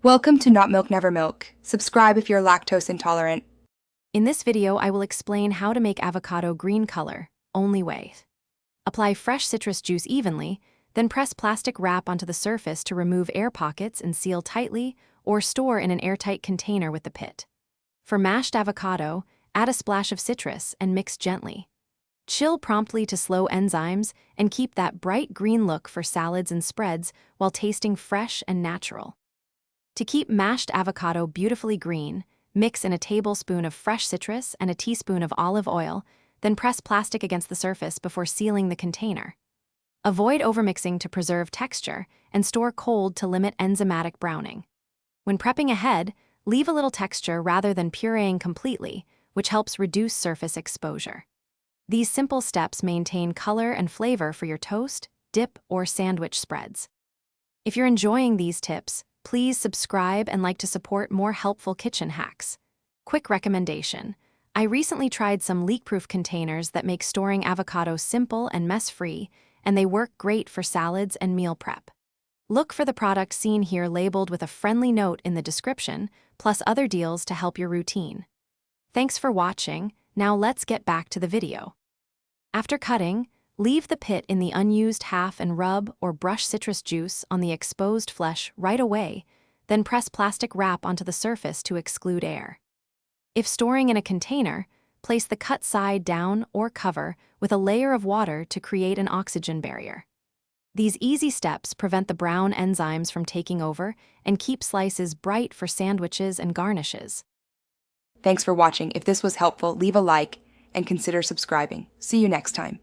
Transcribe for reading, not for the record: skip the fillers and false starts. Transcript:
Welcome to Not Milk Never Milk. Subscribe if you're lactose intolerant. In this video, I will explain how to make avocado green color, only way. Apply fresh citrus juice evenly, then press plastic wrap onto the surface to remove air pockets and seal tightly, or store in an airtight container with the pit. For mashed avocado, add a splash of citrus and mix gently. Chill promptly to slow enzymes and keep that bright green look for salads and spreads while tasting fresh and natural. To keep mashed avocado beautifully green, mix in a tablespoon of fresh citrus and a teaspoon of olive oil, then press plastic against the surface before sealing the container. Avoid overmixing to preserve texture and store cold to limit enzymatic browning. When prepping ahead, leave a little texture rather than pureeing completely, which helps reduce surface exposure. These simple steps maintain color and flavor for your toast, dip, or sandwich spreads. If you're enjoying these tips, please subscribe and like to support more helpful kitchen hacks. Quick recommendation: I recently tried some leak-proof containers that make storing avocado simple and mess-free, and they work great for salads and meal prep. Look for the product seen here labeled with a friendly note in the description, plus other deals to help your routine. Thanks for watching. Now let's get back to the video. After cutting, leave the pit in the unused half and rub or brush citrus juice on the exposed flesh right away, then press plastic wrap onto the surface to exclude air. If storing in a container, place the cut side down or cover with a layer of water to create an oxygen barrier. These easy steps prevent the brown enzymes from taking over and keep slices bright for sandwiches and garnishes. Thanks for watching. If this was helpful, leave a like and consider subscribing. See you next time.